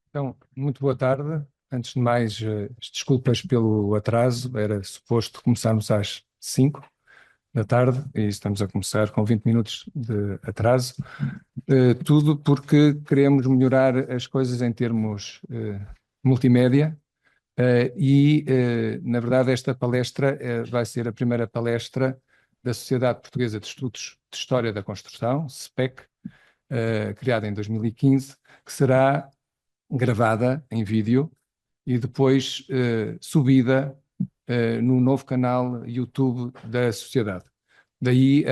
Então, muito boa tarde. Antes de mais, desculpas pelo atraso. Era suposto começarmos às 5 da tarde e estamos a começar com 20 minutos de atraso. Tudo porque queremos melhorar as coisas em termos multimédia. Na verdade, esta palestra vai ser a primeira palestra da Sociedade Portuguesa de Estudos de História da Construção, SPEC, criada em 2015, que será gravada em vídeo e depois subida no novo canal YouTube da sociedade. Daí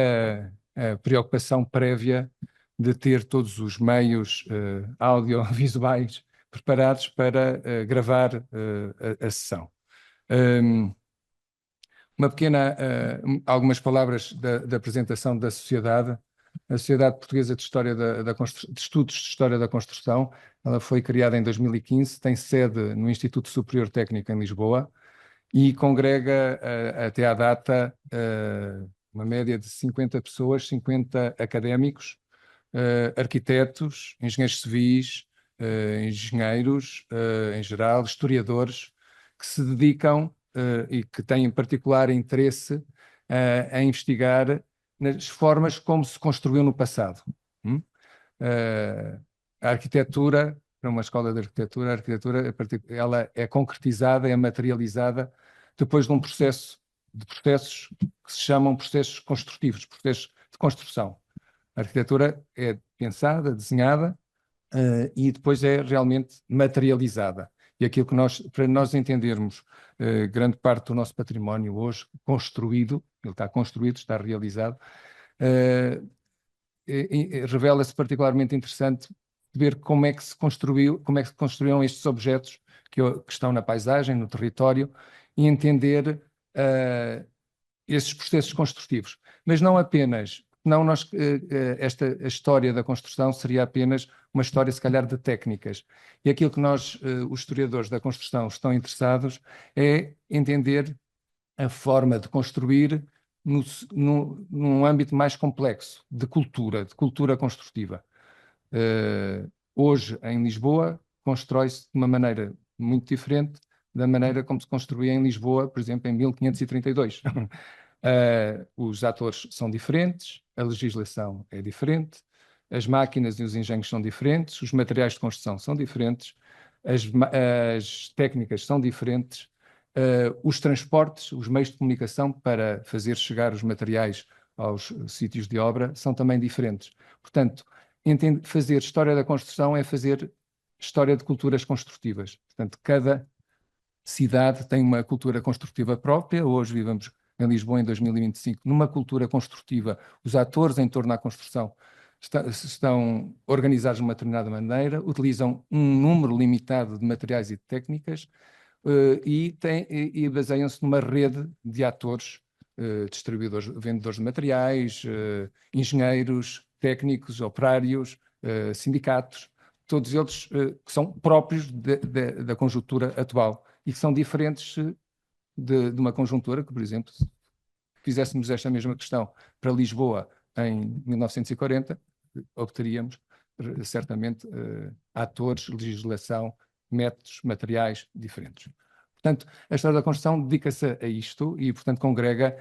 a preocupação prévia de ter todos os meios audiovisuais preparados para gravar a sessão. Uma pequena, algumas palavras da apresentação da sociedade. A Sociedade Portuguesa de História de Estudos de História da Construção, ela foi criada em 2015, tem sede no Instituto Superior Técnico em Lisboa e congrega até à data uma média de 50 pessoas, 50 académicos, arquitetos, engenheiros civis, engenheiros em geral, historiadores, que se dedicam e que têm particular interesse a investigar nas formas como se construiu no passado. A arquitetura, para uma escola de arquitetura, a arquitetura ela é concretizada, é materializada depois de um processo, de processos que se chamam processos construtivos, processos de construção. A arquitetura é pensada, desenhada, e depois é realmente materializada. E aquilo que para nós entendermos grande parte do nosso património hoje construído, ele está construído, está realizado, revela-se particularmente interessante ver como é que se construiu, como é que se construíram estes objetos que estão na paisagem, no território, e entender esses processos construtivos. Mas não apenas, não a história da construção seria apenas uma história, se calhar, de técnicas. E aquilo que nós, os historiadores da construção, estão interessados é entender a forma de construir num âmbito mais complexo, de cultura construtiva. Hoje, em Lisboa, constrói-se de uma maneira muito diferente da maneira como se construía em Lisboa, por exemplo, em 1532. Os atores são diferentes, a legislação é diferente, as máquinas e os engenhos são diferentes, os materiais de construção são diferentes, as técnicas são diferentes, os transportes, os meios de comunicação para fazer chegar os materiais aos sítios de obra são também diferentes. Portanto, fazer história da construção é fazer história de culturas construtivas. Portanto, cada cidade tem uma cultura construtiva própria. Hoje vivemos em Lisboa, em 2025, numa cultura construtiva. Os atores em torno da construção estão organizados de uma determinada maneira, utilizam um número limitado de materiais e de técnicas e baseiam-se numa rede de atores, distribuidores, vendedores de materiais, engenheiros, técnicos, operários, sindicatos, todos eles que são próprios da conjuntura atual e que são diferentes de uma conjuntura que, por exemplo, se fizéssemos esta mesma questão para Lisboa em 1940, obteríamos certamente atores, legislação, métodos, materiais diferentes. Portanto, a história da construção dedica-se a isto e, portanto, congrega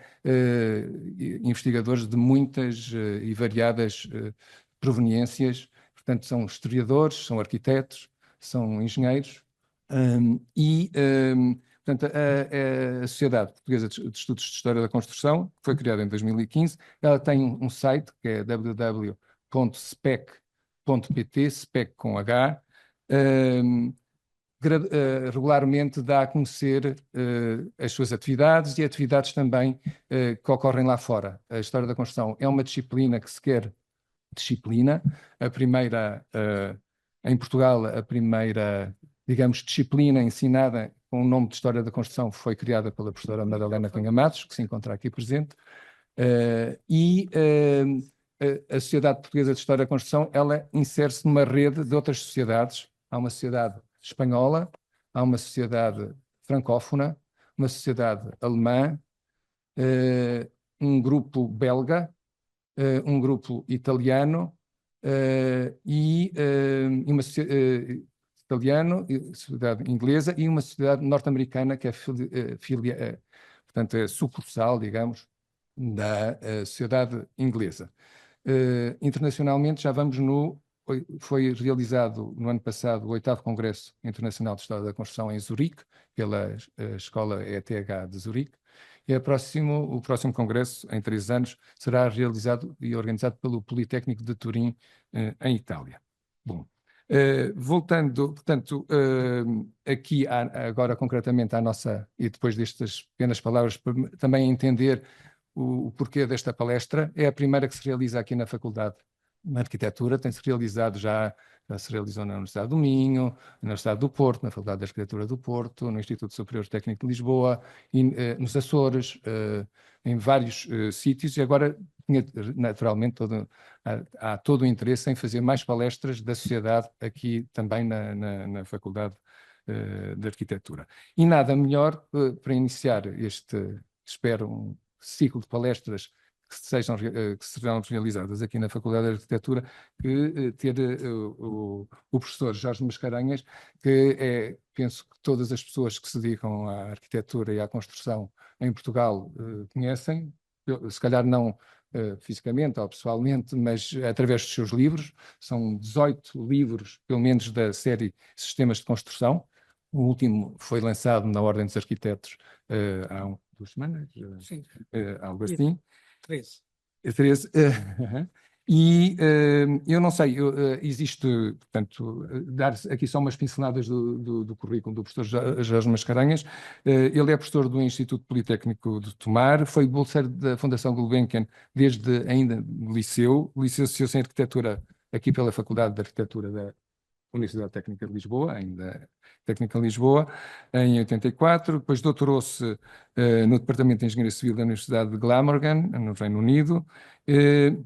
investigadores de muitas e variadas proveniências. Portanto, são historiadores, são arquitetos, são engenheiros portanto, a Sociedade Portuguesa de Estudos de História da Construção, que foi criada em 2015, ela tem um site que é www.spec.pt, spec com H, regularmente dá a conhecer as suas atividades e atividades também que ocorrem lá fora. A História da Construção é uma disciplina que se quer disciplina. A primeira, em Portugal, a primeira, digamos, disciplina ensinada com o nome de História da Construção foi criada pela professora Madalena Cunha Matos, que se encontra aqui presente, a Sociedade Portuguesa de História da Construção, ela insere-se numa rede de outras sociedades. Há uma sociedade espanhola, há uma sociedade francófona, uma sociedade alemã, um grupo belga, um grupo italiano e italiano, sociedade inglesa e uma sociedade norte-americana que é portanto, é sucursal, digamos, da sociedade inglesa. Internacionalmente já vamos foi realizado no ano passado o 8º Congresso Internacional de História da Construção em Zurique, pela Escola ETH de Zurique, e o próximo congresso, em 3 anos, será realizado e organizado pelo Politécnico de Turim, em Itália. Bom, voltando, portanto, aqui agora concretamente à nossa, e depois destas pequenas palavras, para também entender o porquê desta palestra, é a primeira que se realiza aqui na Faculdade de Arquitetura, tem-se realizado já se realizou na Universidade do Minho, na Universidade do Porto, na Faculdade de Arquitetura do Porto, no Instituto Superior Técnico de Lisboa, e, nos Açores, em vários sítios, e agora naturalmente há todo o interesse em fazer mais palestras da sociedade aqui também na Faculdade de Arquitetura. E nada melhor para iniciar espero, um ciclo de palestras que serão realizadas aqui na Faculdade de Arquitetura, que ter o professor Jorge Mascarenhas, que penso que todas as pessoas que se dedicam à arquitetura e à construção em Portugal conhecem, se calhar não fisicamente ou pessoalmente, mas através dos seus livros. São 18 livros, pelo menos, da série Sistemas de Construção. O último foi lançado na Ordem dos Arquitetos há 2 semanas, Sim. algo assim. 13. 13. E eu não sei, existe, portanto, dar aqui só umas pinceladas do currículo do professor Jorge Mascarenhas. Ele é professor do Instituto Politécnico de Tomar, foi bolseiro da Fundação Gulbenkian desde ainda no liceu, licenciou-se em Arquitetura aqui pela Faculdade de Arquitetura da Universidade Técnica de Lisboa, ainda Técnica de Lisboa, em 84, depois doutorou-se no Departamento de Engenharia Civil da Universidade de Glamorgan, no Reino Unido. De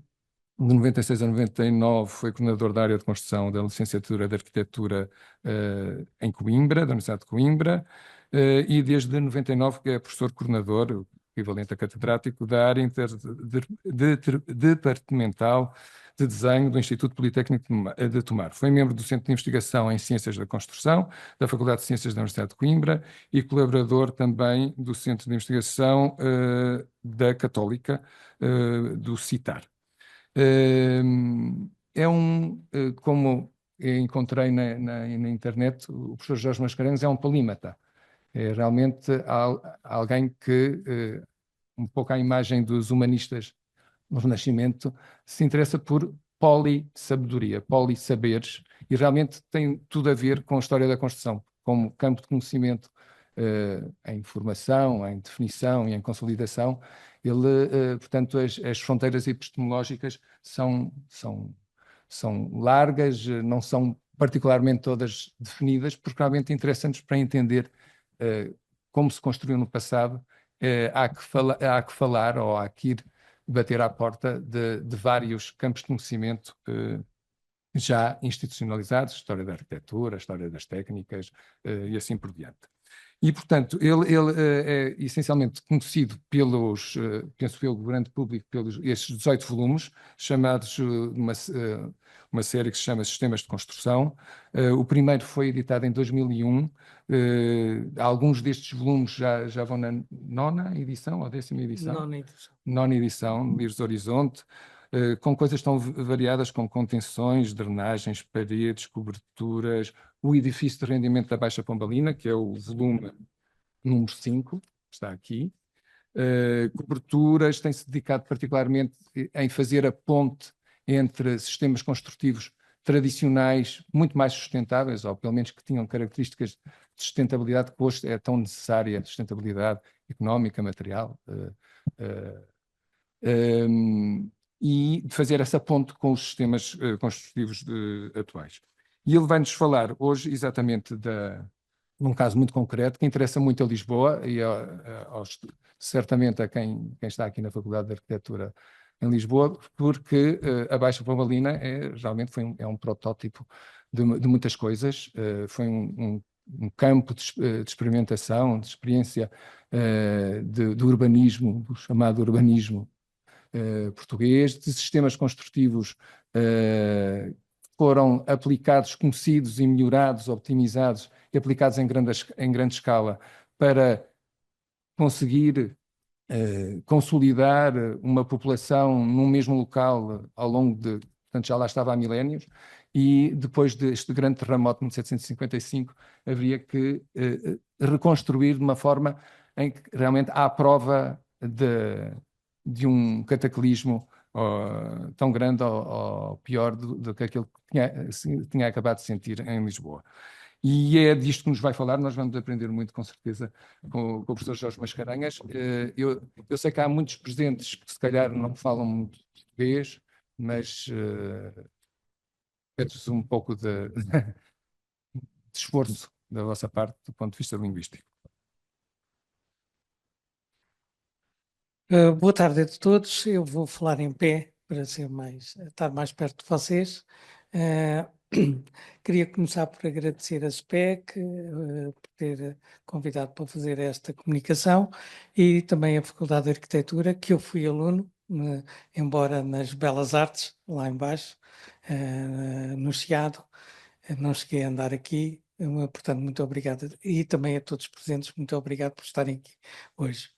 96 a 99 foi coordenador da área de construção da licenciatura de Arquitetura em Coimbra, da Universidade de Coimbra, e desde 99 que é professor coordenador, equivalente a catedrático, da área departamental de desenho do Instituto Politécnico de Tomar. Foi membro do Centro de Investigação em Ciências da Construção, da Faculdade de Ciências da Universidade de Coimbra e colaborador também do Centro de Investigação da Católica, do CITAR. Como encontrei na internet, o professor Jorge Mascarenhas é um polímata. É realmente alguém que, um pouco à imagem dos humanistas no Renascimento, se interessa por polissabedoria, polissaberes, e realmente tem tudo a ver com a história da construção, como campo de conhecimento em formação, em definição e em consolidação. Ele, portanto, as fronteiras epistemológicas são largas, não são particularmente todas definidas, porque realmente interessam-nos para entender como se construiu no passado. Há que falar ou há que ir bater à porta de vários campos de conhecimento já institucionalizados, história da arquitetura, história das técnicas e assim por diante. E, portanto, ele é essencialmente conhecido penso pelo grande público, pelos estes 18 volumes, chamados uma série que se chama Sistemas de Construção. O primeiro foi editado em 2001. Alguns destes volumes já vão na 9ª edição ou 10ª edição? 9ª edição. 9ª edição, Livros Horizonte, com coisas tão variadas como contenções, drenagens, paredes, coberturas, o edifício de rendimento da Baixa Pombalina, que é o volume número 5, está aqui. Coberturas, tem-se dedicado particularmente em fazer a ponte entre sistemas construtivos tradicionais, muito mais sustentáveis, ou pelo menos que tinham características de sustentabilidade, que hoje é tão necessária, sustentabilidade económica, material, e de fazer essa ponte com os sistemas construtivos atuais. E ele vai-nos falar hoje exatamente num caso muito concreto que interessa muito a Lisboa e certamente a quem está aqui na Faculdade de Arquitetura em Lisboa, porque a Baixa Pombalina realmente é um protótipo de muitas coisas. Foi um campo de experimentação, de experiência do urbanismo, do chamado urbanismo português, de sistemas construtivos foram aplicados, conhecidos e melhorados, optimizados e aplicados em grande escala para conseguir consolidar uma população num mesmo local ao longo de, portanto, já lá estava há milénios, e depois deste grande terremoto de 1755 haveria que reconstruir de uma forma em que realmente há prova de um cataclismo tão grande ou pior do que aquele que tinha acabado de sentir em Lisboa. E é disto que nos vai falar, nós vamos aprender muito, com certeza, com o professor Jorge Mascarenhas. Eu sei que há muitos presentes que se calhar não falam muito português, mas peço-vos um pouco de esforço da vossa parte do ponto de vista linguístico. Boa tarde a todos. Eu vou falar em pé para estar mais perto de vocês. Queria começar por agradecer a SPEC por ter convidado para fazer esta comunicação e também a Faculdade de Arquitetura, que eu fui aluno, embora nas Belas Artes, lá embaixo, no Chiado. Não cheguei a andar aqui, portanto, muito obrigado. E também a todos os presentes, muito obrigado por estarem aqui hoje.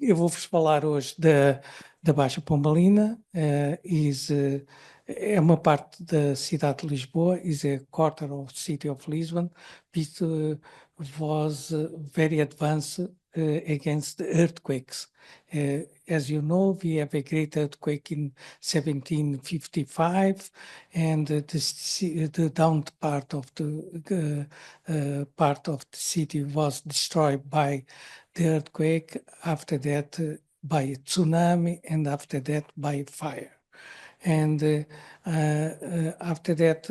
Eu vou-vos falar hoje da Baixa Pombalina. É uma parte da cidade de Lisboa, is a quarter of the city of Lisbon, which was very advanced against the earthquakes. As you know, we have a great earthquake in 1755, and the down part of the city was destroyed by the earthquake, after that by a tsunami, and after that by fire. And after that,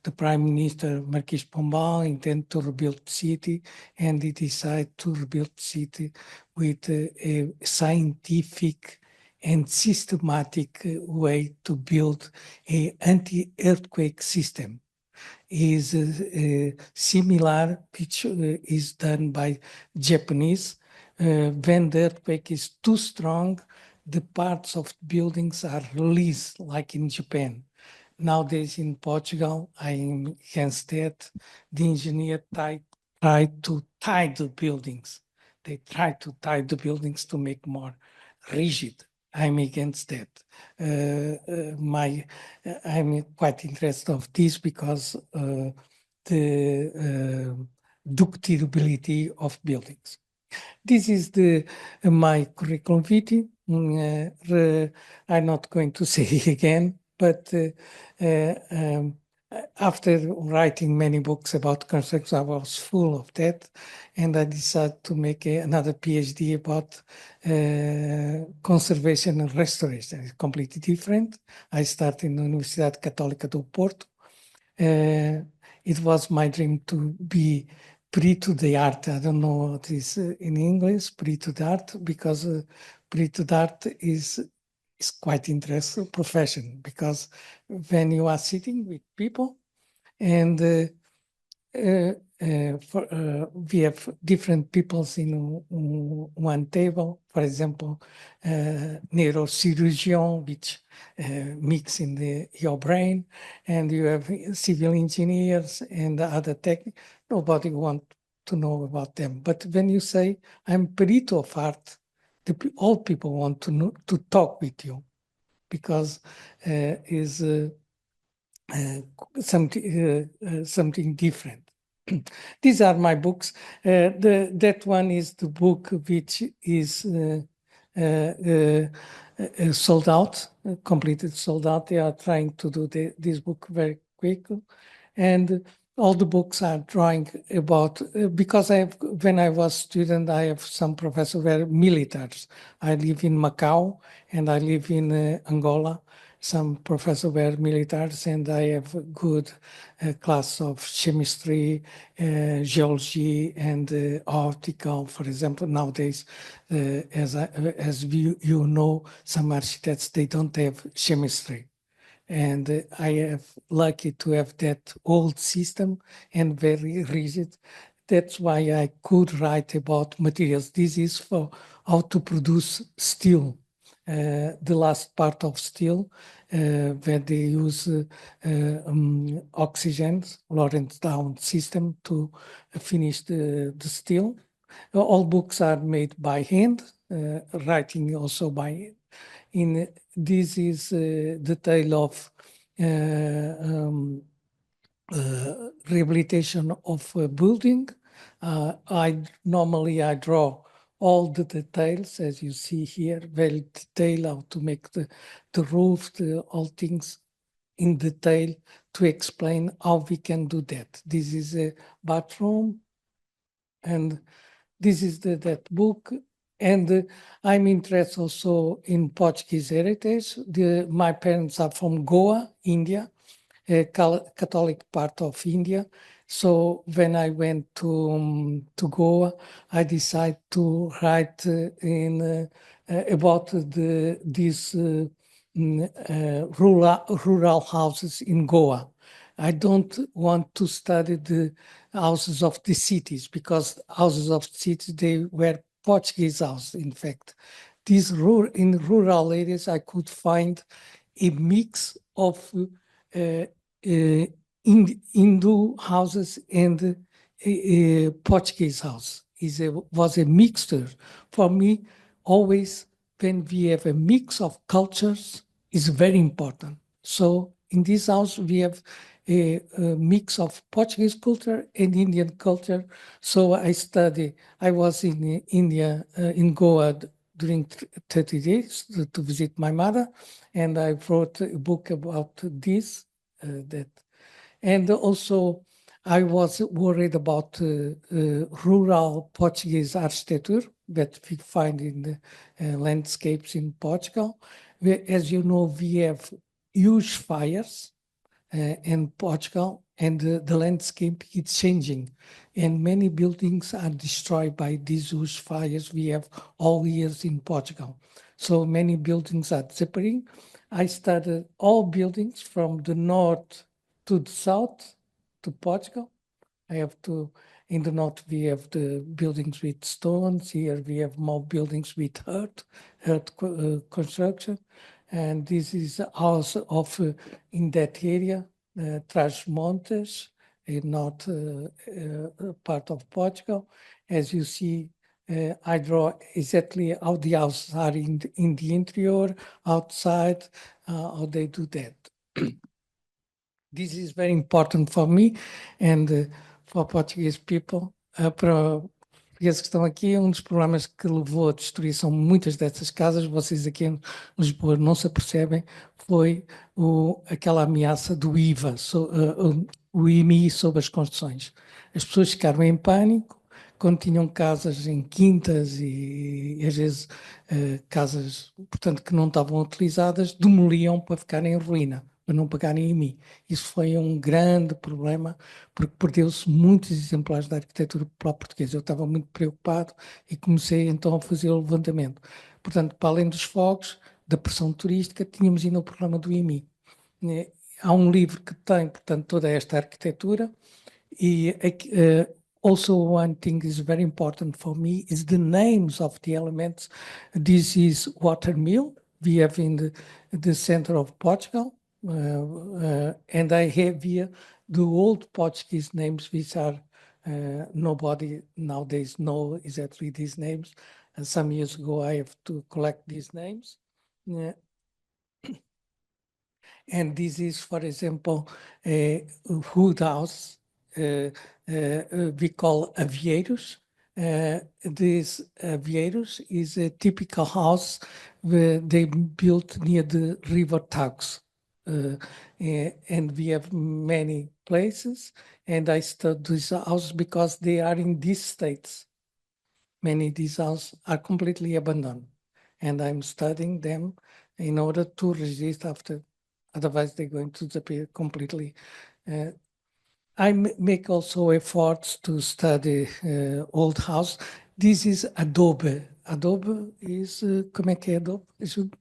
the Prime Minister, Marquis Pombal, intended to rebuild the city, and he decided to rebuild the city with a scientific and systematic way to build an anti-earthquake system. Is similar, which is done by Japanese. When the earthquake is too strong, the parts of buildings are released, like in Japan. Nowadays in Portugal, I am against that. The engineer tried to tie the buildings. They tried to tie the buildings to make more rigid. I'm against that. I'm quite interested of this because the ductility of buildings. This is my curriculum vitae. I'm not going to say it again, but after writing many books about construction, I was full of that, and I decided to make another PhD about conservation and restoration. It's completely different. I started in the Universidade Católica do Porto. It was my dream to be perito de arte. I don't know what is in English, perito de arte, because perito de arte is quite interesting profession, because when you are sitting with people and we have different peoples in one table, for example, neurosurgeon, which mix in your brain, and you have civil engineers and other techniques. Nobody wants to know about them. But when you say, I'm perito of art, all people want to know, to talk with you, because is something different. These are my books. That one is the book which is sold out, completed sold out. They are trying to do this book very quickly. And all the books are drawing about, because when I was student, I have some professors were militaries. I live in Macau and I live in Angola. Some professors were militaries, and I have a good class of chemistry, geology, and optical. For example, nowadays, as you know, some architects, they don't have chemistry. And I have lucky to have that old system and very rigid. That's why I could write about materials. This is for how to produce steel. the last part of steel, where they use oxygen, Lorentz down system to finish the steel. All books are made by hand, writing also by hand. This is the tale of rehabilitation of a building. I draw all the details, as you see here, very detailed, how to make the roof, all things in detail to explain how we can do that. This is a bathroom, and this is that book. And I'm interested also in Portuguese heritage. My parents are from Goa, India, a Catholic part of India. So when I went to Goa, I decided to write about these rural houses in Goa. I don't want to study the houses of the cities, because houses of cities, they were Portuguese houses, in fact. In rural areas, I could find a mix of Hindu houses and Portuguese house. Was a mixture. For me, always when we have a mix of cultures is very important. So in this house, we have a mix of Portuguese culture and Indian culture. So I was in India, in Goa, during 30 days to visit my mother, and I wrote a book about this. And also I was worried about rural Portuguese architecture that we find in the landscapes in Portugal. As you know, we have huge fires in Portugal, and the landscape is changing, and many buildings are destroyed by these huge fires we have all years in Portugal. So many buildings are disappearing. I studied all buildings from the north to the south to Portugal. In the north, we have the buildings with stones. Here we have more buildings with earth construction. And this is a house of, in that area, Trás-os-Montes, a north part of Portugal. As you see, I draw exactly how the houses are in the interior, outside, how they do that. This is very important for me and for Portuguese people. Para portugueses que estão aqui, um dos problemas que levou à destruição de muitas dessas casas, vocês aqui em Lisboa não se apercebem, foi aquela ameaça do IVA, o IMI sobre as construções. As pessoas ficaram em pânico quando tinham casas em quintas e às vezes casas, portanto, que não estavam utilizadas, demoliam para ficarem em ruína, para não pagarem IMI. Isso foi um grande problema, porque perdeu-se muitos exemplares da arquitetura para o português. Eu estava muito preocupado e comecei então a fazer o levantamento. Portanto, para além dos fogos, da pressão turística, tínhamos ainda o problema do IMI. Há um livro que tem, portanto, toda esta arquitetura, e also one thing is very important for me is the names of the elements. This is Watermill, we have in the center of Portugal. And I have here the old Portuguese names, which are nobody nowadays know exactly these names. And some years ago, I have to collect these names. And this is, for example, a wood house we call Avieiros. This Avieiros is a typical house where they built near the river Tagus. And we have many places, and I study these houses because they are in these states. Many of these houses are completely abandoned, and I'm studying them in order to resist after, otherwise they're going to disappear completely. I make also efforts to study old house. This is adobe. Adobe is, como é que é adobe? Ajude.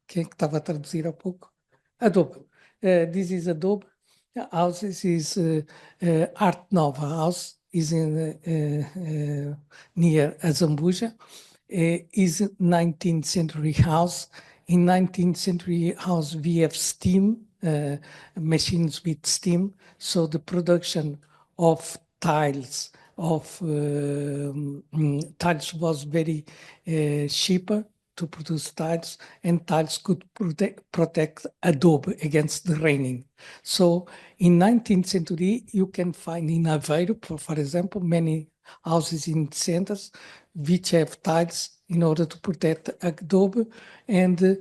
Quem é que estava a traduzir há pouco? Adobe. This is Adobe. Houses is Art Nova house, is in near Azambuja. is a 19th century house. In 19th century house, we have steam, machines with steam. So the production of tiles, tiles was very cheaper to produce tiles, and tiles could protect adobe against the raining. So in 19th century, you can find in Aveiro, for example, many houses in centers which have tiles in order to protect adobe. And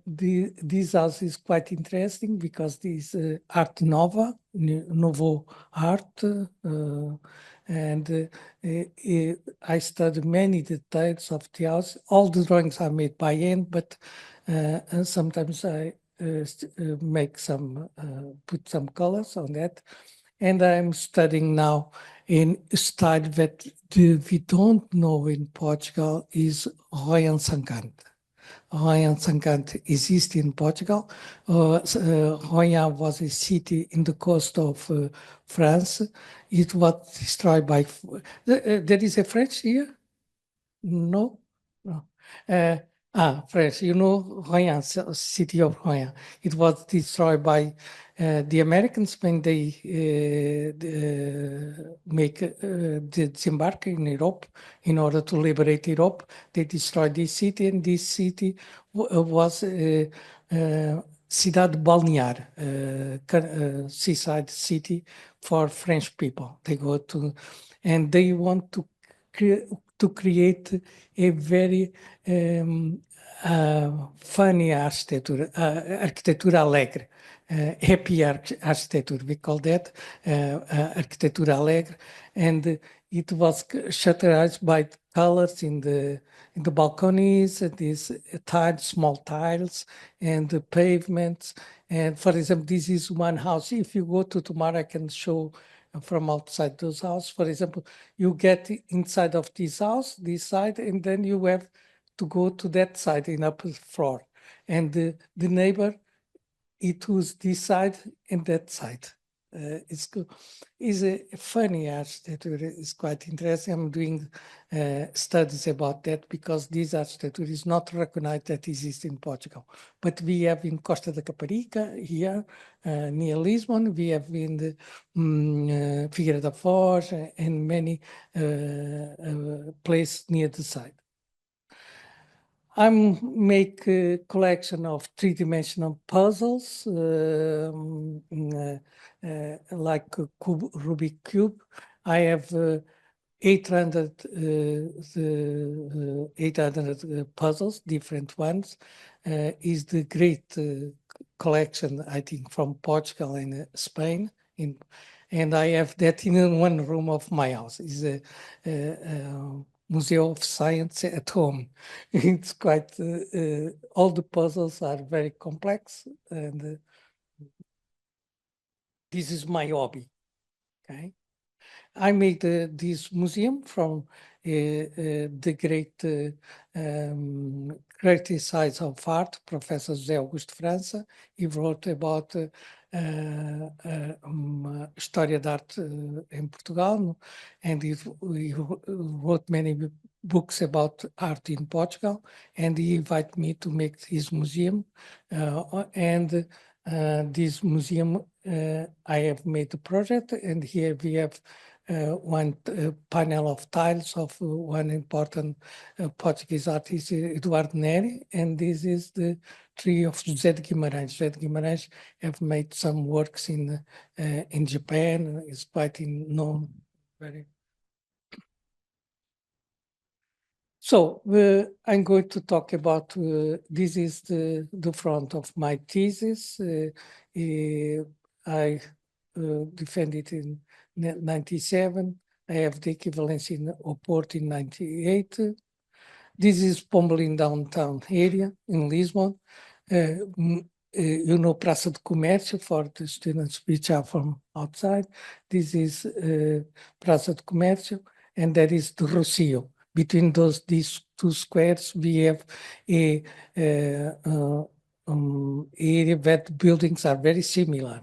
this house is quite interesting because this Art Nouveau art, and I studied many details of the house. All the drawings are made by hand, but sometimes I make some, put some colors on that. And I'm studying now in a style that we don't know in Portugal is Royan Sancante. Royan Sancante exists in Portugal. Royan was a city in the coast of France. It was destroyed by... there is a French here? No? No. French, you know Royan, city of Royan. It was destroyed by the Americans when they disembark in Europe in order to liberate Europe. They destroyed this city, and this city was Cidade Balnear, seaside city for French people. They go to, and they want to create a very funny architecture, arquitetura alegre, happy architecture. We call that arquitetura alegre, and it was characterized by colors in the balconies, these tiles, small tiles, and the pavements. And for example, this is one house. If you go to tomorrow, I can show from outside those houses. For example, you get inside of this house, this side, and then you have to go to that side in upper floor. And the neighbor, it was this side and that side. It's good. It's a funny architecture. It's quite interesting. I'm doing studies about that because this architecture is not recognized that exists in Portugal. But we have in Costa da Caparica here, near Lisbon. We have in the Figueira da Foz and many places near the side. I make a collection of three-dimensional puzzles, like a Rubik cube. I have 800 puzzles, different ones. Is the great collection, I think, from Portugal and Spain. And I have that in one room of my house. Is a Museum of Science at home. It's quite, all the puzzles are very complex, and this is my hobby, okay? I made this museum from the great creative sides of art, Professor José Augusto França. He wrote about História da Arte in Portugal, and he wrote many books about art in Portugal, and he invited me to make his museum. And this museum, I have made the project, and here we have one panel of tiles of one important Portuguese artist, Eduardo Neri, and this is the tree of José de Guimarães. José de Guimarães have made some works in Japan. It's quite known. So I'm going to talk about, this is the front of my thesis. I defended in 97. I have the equivalence in Oporto in 98. This is Pombalin downtown area in Lisbon. You know, Praça de Comércio for the students which are from outside. This is Praça de Comércio, and that is the Rocio. Between these two squares, we have a area where buildings are very similar.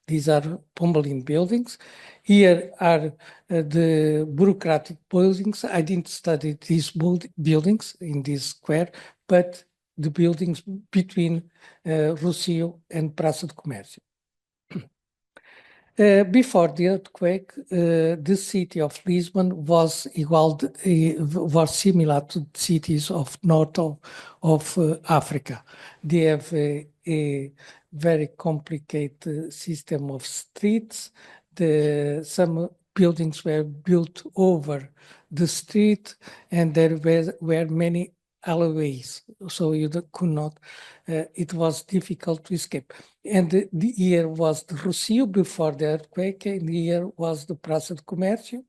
These are Pombalin buildings. Here are the bureaucratic buildings. I didn't study these buildings in this square, but the buildings between Rossio and Praça do Comércio. Before the earthquake, the city of Lisbon was similar to the cities of north of Africa. They have a very complicated system of streets. Some buildings were built over the street, and there were many alleyways, so you could not. It was difficult to escape. And the year was the Rossio before the earthquake, and the year was the Praça do Comércio,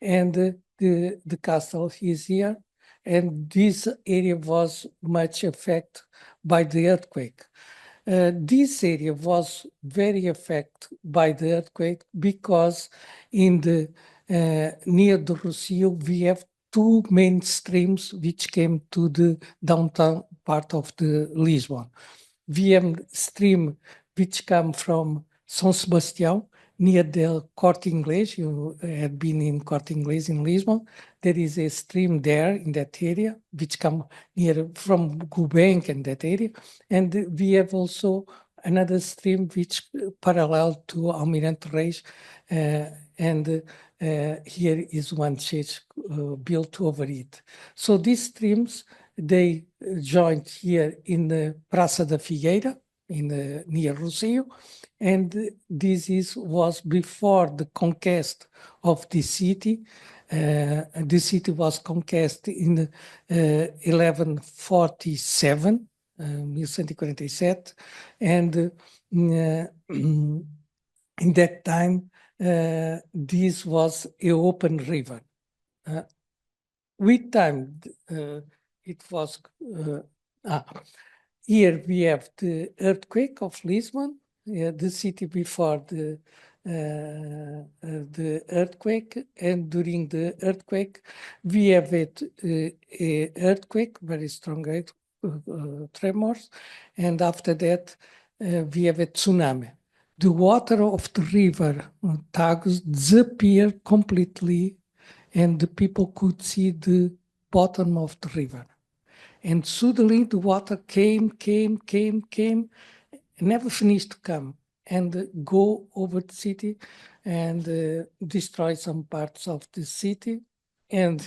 and the castle is here. And this area was much affected by the earthquake. This area was very affected by the earthquake because in the near the Rossio we have two main streams which came to the downtown part of the Lisbon. We have stream which come from São Sebastião, near the Corte Inglês. You had been in Corte Inglês in Lisbon. There is a stream there in that area, which come near from Gulbenkian and that area. And we have also another stream which parallel to Almirante Reis, and here is one church built over it. So these streams, they joined here in the Praça da Figueira, near Rossio, and this was before the conquest of the city. The city was conquered in 1147, 1147, and in that time, this was an open river. With time, it was... here we have the earthquake of Lisbon, the city before the earthquake, and during the earthquake, we have a earthquake, very strong tremors, and after that, we have a tsunami. The water of the river Tagus disappeared completely, and the people could see the bottom of the river. And suddenly the water came, never finished to come, and go over the city and destroy some parts of the city. And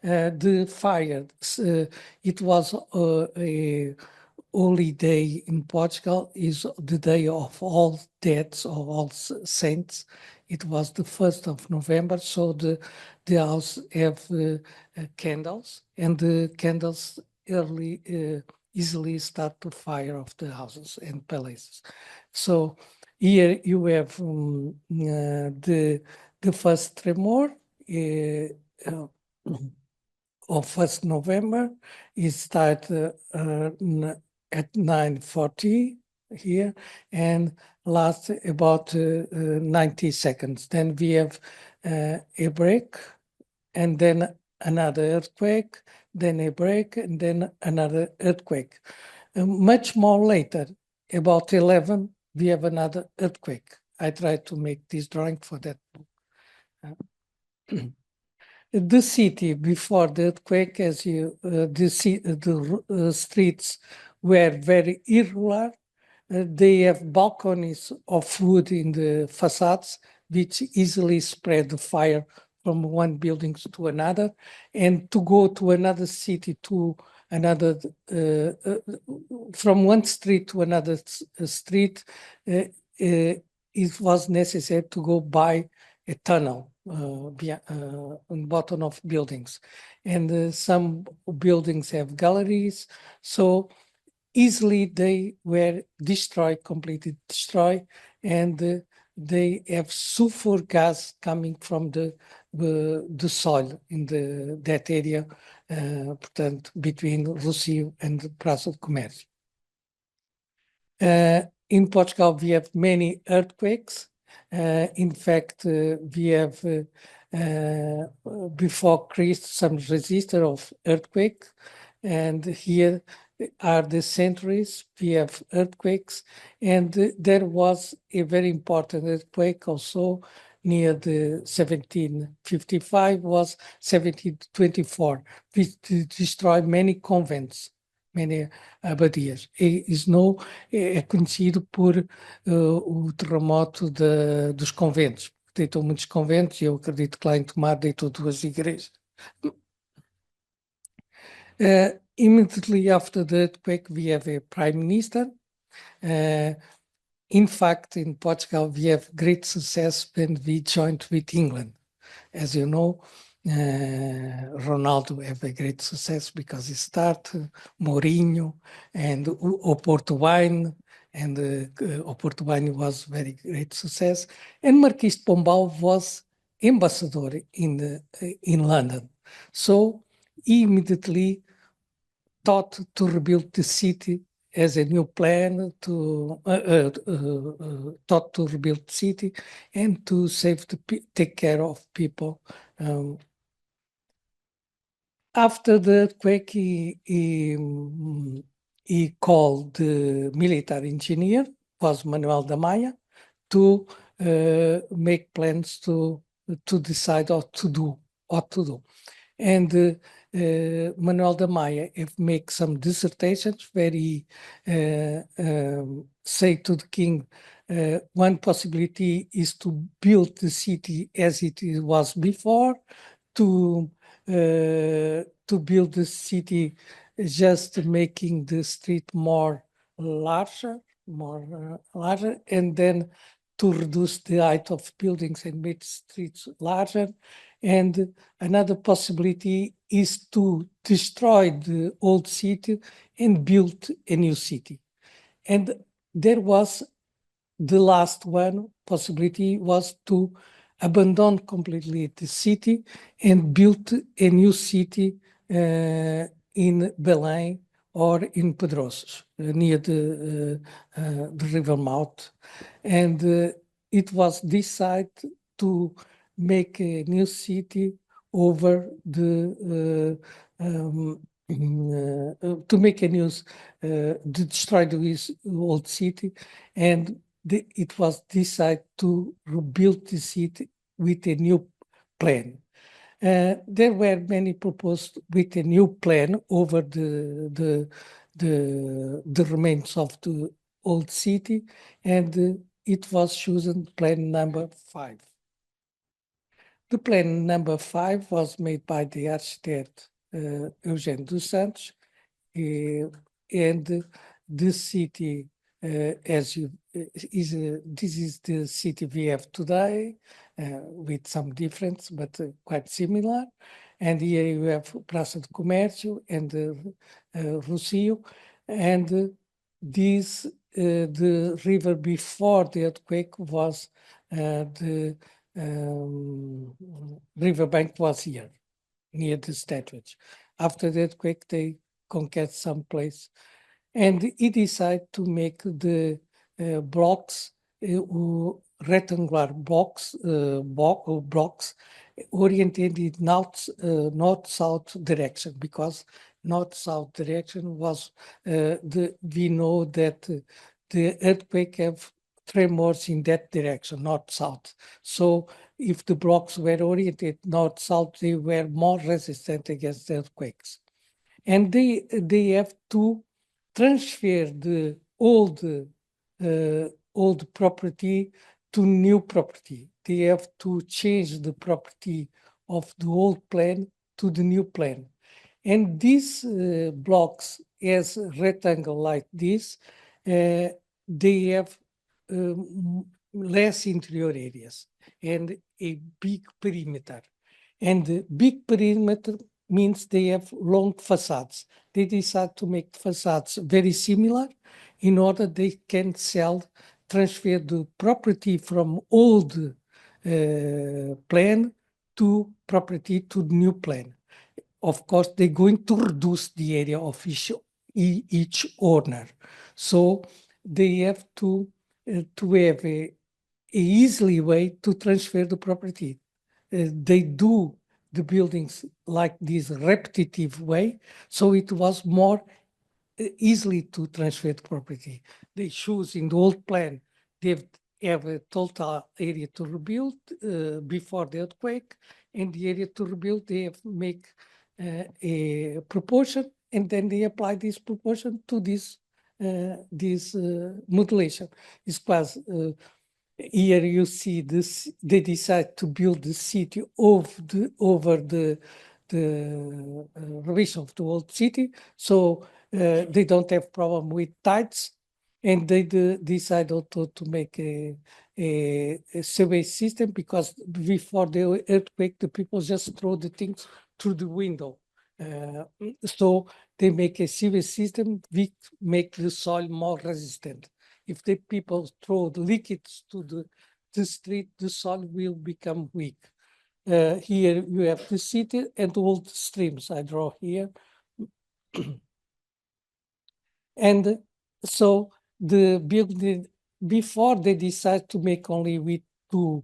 the fire, it was a holy day in Portugal, is the day of all deaths, of all saints. It was the 1st of November, so the house have candles, and the candles easily start to fire of the houses and palaces. So here you have the first tremor of 1st November. It started at 9:40 here and lasts about 90 seconds. Then we have a break, and then another earthquake, then a break, and then another earthquake. Much more later, about 11, we have another earthquake. I tried to make this drawing for that book. The city before the earthquake, as the streets were very irregular. They have balconies of wood in the facades, which easily spread the fire from one building to another. And to go to another city, to another, from one street to another street, it was necessary to go by a tunnel on the bottom of buildings. And some buildings have galleries, so easily they were destroyed, completely destroyed, and they have sulfur gas coming from the soil in that area, portanto, between Rossio and the Praça do Comércio. In Portugal, we have many earthquakes. In fact, we have before Christ some register of earthquake, and here are the centuries. We have earthquakes, and there was a very important earthquake also near the 1755 was 1724, which destroyed many convents, many abadias. É conhecido por o terremoto dos conventos. Deitou muitos conventos e eu acredito que lá em Tomar deitou 2 igrejas. Immediately after the earthquake, we have a prime minister. In fact, in Portugal, we have great success when we joined with England. As you know, Ronaldo have a great success because he started, Mourinho, and o Porto Wine, and o Porto Wine was very great success. And Marquis de Pombal was ambassador in London. So he immediately thought to rebuild the city as a new plan, thought to rebuild the city and to take care of people. After the earthquake, he called the military engineer, was Manuel da Maia, to make plans to decide what to do. And Manuel da Maia have made some dissertations where he say to the king, one possibility is to build the city as it was before, to build the city just making the street more larger, and then to reduce the height of buildings and make streets larger. And another possibility is to destroy the old city and build a new city. And there was the last one possibility was to abandon completely the city and build a new city in Belém or in Pedrosos, near the river mouth. And it was decided to make a new city over the to make a new to destroy the old city, and it was decided to rebuild the city with a new plan. There were many proposed with a new plan over the remains of the old city, and it was chosen plan number 5. The plan number 5 was made by the architect Eugênio dos Santos, and the city, this is the city we have today, with some difference, but quite similar. And here you have Praça do Comércio and Rocio, and this the river before the earthquake was the riverbank was here, near the statues. After the earthquake, they conquered some place. And he decided to make the blocks, rectangular blocks, oriented in north-south direction, because north-south direction was, we know that the earthquake have tremors in that direction, north-south. So if the blocks were oriented north-south, they were more resistant against earthquakes. And they have to transfer the old property to new property. They have to change the property of the old plan to the new plan. And these blocks, as rectangle like this, they have less interior areas and a big perimeter. And the big perimeter means they have long facades. They decide to make facades very similar in order they can transfer the property from old plan to property to the new plan. Of course, they're going to reduce the area of each owner. So they have to have a easily way to transfer the property. They do the buildings like this repetitive way, so it was more easily to transfer the property. They choose in the old plan, they have a total area to rebuild before the earthquake, and the area to rebuild, they have make a proportion, and then they apply this proportion to this modulation. It's quite, here you see this, they decide to build the city over the relation of the old city, so they don't have problem with tides, and they decide also to make a sewage system, because before the earthquake, the people just throw the things through the window. So they make a sewage system which make the soil more resistant. If the people throw the liquids to the street, the soil will become weak. Here you have the city and all the streams I draw here. And so the building, before they decide to make only with 2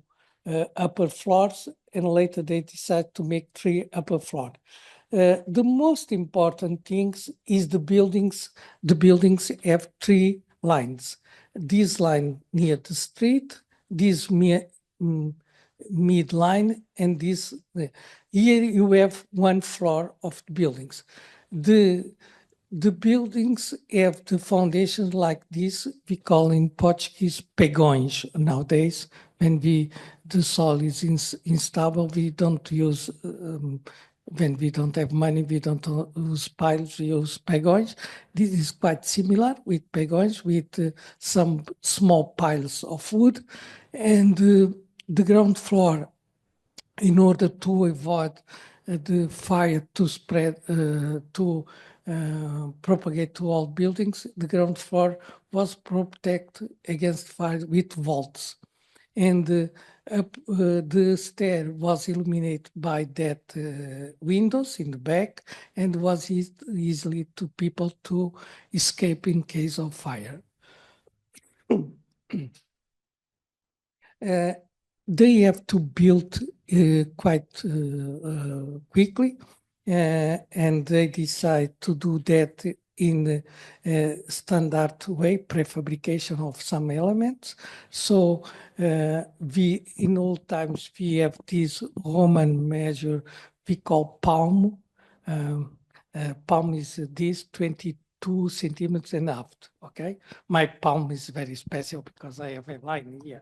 upper floors, and later they decide to make 3 upper floors. The most important things is the buildings. The buildings have 3 lines. This line near the street, this midline, and this. Here you have 1 floor of the buildings. The buildings have the foundation like this. We call in Portuguese pegões nowadays. When the soil is instable, we don't use, when we don't have money, we don't use piles, we use pegões. This is quite similar with pegões, with some small piles of wood. And the ground floor, in order to avoid the fire to spread, to propagate to all buildings, the ground floor was protected against fire with vaults. And the stair was illuminated by that windows in the back, and was easily to people to escape in case of fire. They have to build quite quickly, and they decide to do that in a standard way, prefabrication of some elements. So in old times, we have this Roman measure we call palm. Palm is this 22 centimeters and a half, okay? My palm is very special because I have a line here.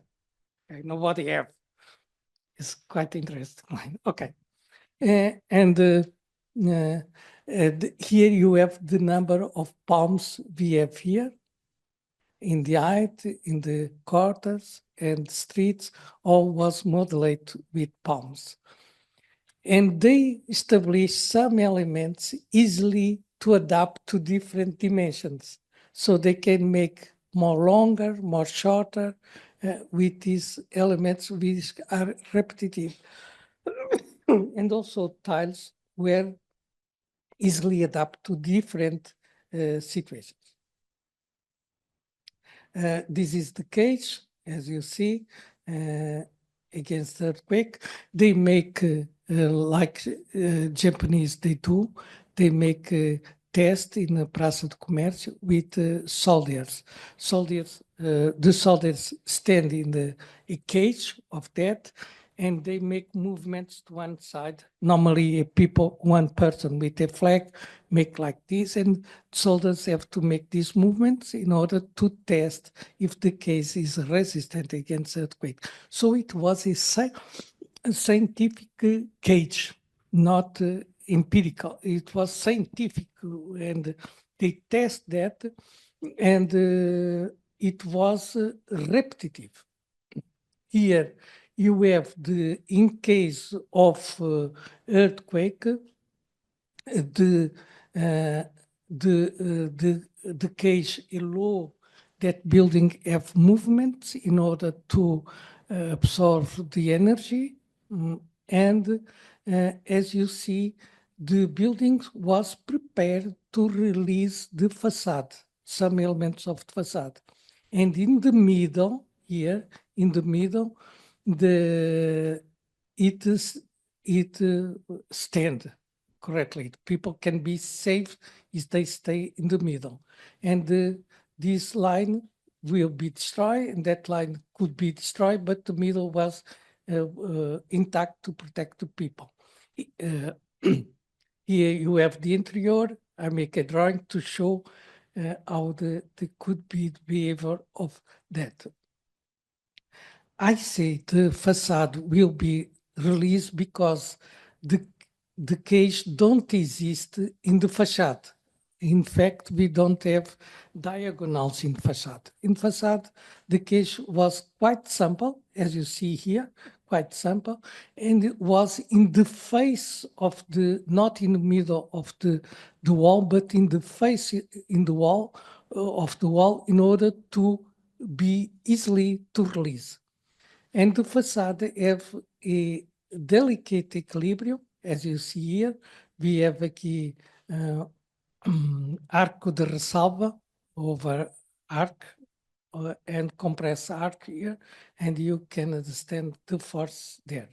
Okay, nobody have. It's quite interesting. Okay. And here you have the number of palms we have here in the height, in the quarters and streets, all was modeled with palms. And they establish some elements easily to adapt to different dimensions. So they can make more longer, more shorter, with these elements which are repetitive. And also tiles were easily adapt to different situations. This is the cage, as you see, against earthquake. They make, like Japanese they do, they make a test in the Praça do Comércio with soldiers. The soldiers stand in a cage of that, and they make movements to one side. Normally, one person with a flag make like this, and soldiers have to make these movements in order to test if the case is resistant against earthquake. So it was a scientific cage, not empirical. It was scientific, and they test that, and it was repetitive. Here you have in case of earthquake, the cage allow that building have movements in order to absorb the energy. And as you see, the building was prepared to release the facade, some elements of the facade. And in the middle, here, in the middle, it stand. correctly. People can be safe if they stay in the middle. And this line will be destroyed, and that line could be destroyed, but the middle was intact to protect the people. Here you have the interior. I make a drawing to show how the could be the behavior of that. I say the facade will be released because the cage don't exist in the facade. In fact, we don't have diagonals in facade. In facade, the cage was quite simple, as you see here, quite simple, and it was in the face of the, not in the middle of the wall, but in the face in the wall of the wall in order to be easily to release. And the facade have a delicate equilibrium, as you see here. We have aqui arco de ressalva over arc and compressed arc here, and you can understand the force there.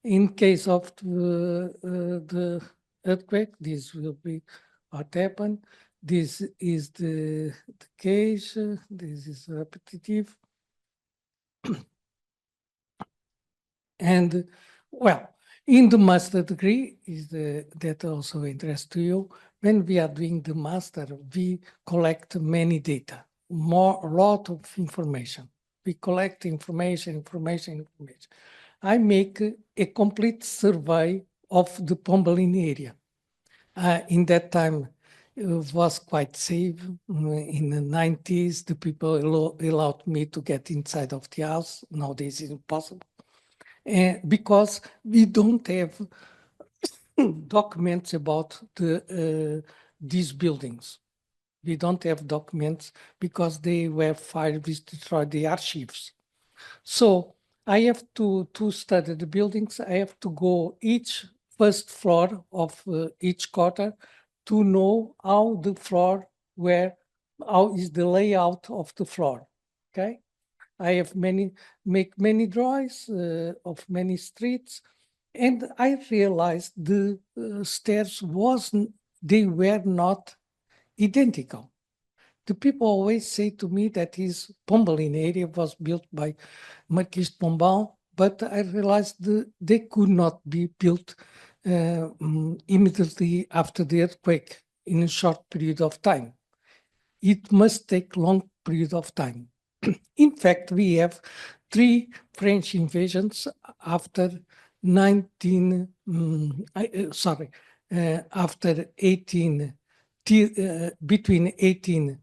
In case of the earthquake, this will be what happened. This is the case, this is repetitive. And well, in the master degree, is that also interests to you. When we are doing the master, we collect many data, a lot of information. We collect information. I make a complete survey of the Pombalene area. In that time, it was quite safe. In the 90s, the people allowed me to get inside of the house. Nowadays, it's impossible. Because we don't have documents about these buildings. We don't have documents because they were fired, we destroyed the archives. So I have to study the buildings. I have to go each first floor of each quarter to know how the floor how is the layout of the floor, okay? I have make many drawings of many streets, and I realized the stairs they were not identical. The people always say to me that his Pombalene area was built by Marquis de Pombal, but I realized they could not be built immediately after the earthquake in a short period of time. It must take long period of time. In fact, we have 3 French invasions after between 18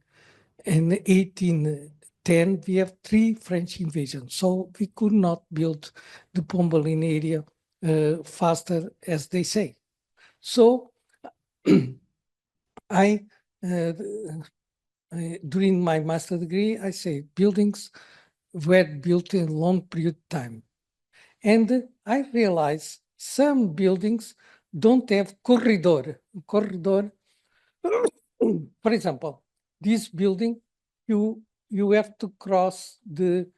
and 1810, we have 3 French invasions. So we could not build the Pombalene area faster, as they say. So during my master degree, I say buildings were built in a long period of time. And I realized some buildings don't have corridor. For example, this building, you have to cross the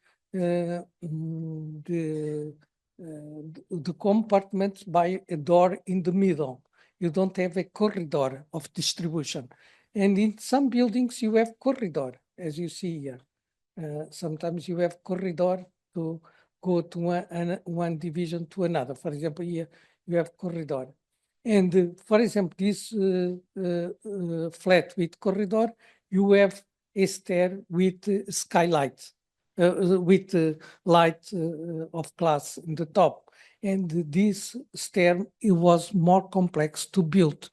compartments by a door in the middle. You don't have a corridor of distribution. And in some buildings, you have corridor, as you see here. Sometimes you have corridor to go to one division to another. For example, here you have corridor. And for example, this flat with corridor, you have a stair with skylights, with light of glass in the top. And this stair, it was more complex to build.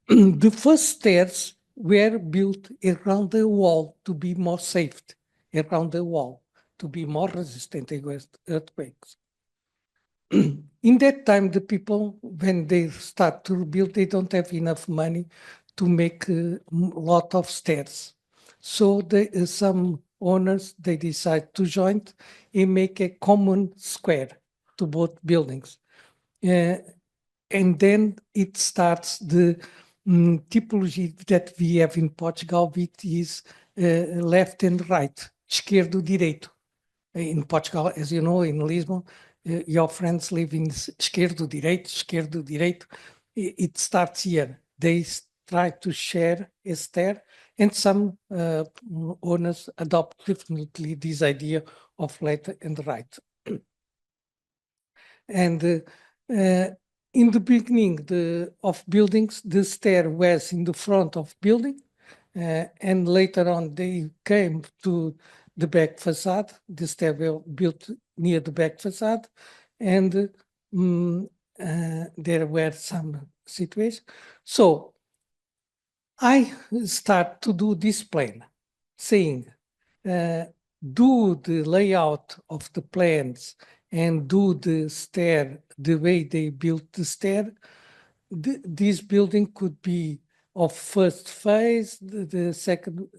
The first stairs were built around the wall to be more safe, around the wall, to be more resistant against earthquakes. In that time, the people, when they start to rebuild, they don't have enough money to make a lot of stairs. So some owners, they decide to join and make a common square to both buildings. And then it starts the typology that we have in Portugal, which is left and right, esquerdo, direito. In Portugal, as you know, in Lisbon, your friends live in esquerdo, direito. It starts here. They try to share a stair, and some owners adopt definitely this idea of left and right. And in the beginning of buildings, the stair was in the front of building, and later on they came to the back facade. The stair was built near the back facade, and there were some situations. So I start to do this plan, saying, do the layout of the plans and do the stair the way they built the stair. This building could be of first phase, the second.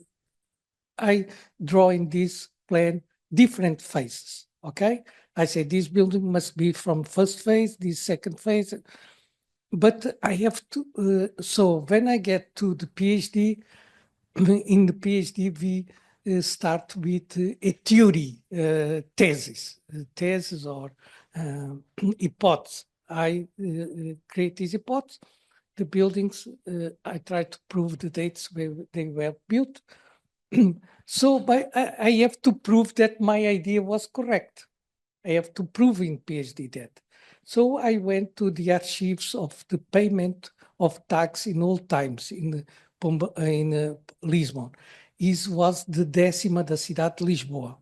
I draw in this plan different phases, okay? I say this building must be from first phase, this second phase, but I have to, so when I get to the PhD, in the PhD, we start with a theory thesis or hypothesis. I create this hypothesis. The buildings, I try to prove the dates where they were built. So I have to prove that my idea was correct. I have to prove in PhD that. So I went to the archives of the payment of tax in old times in Lisbon. Isso was the 10ª da cidade de Lisboa.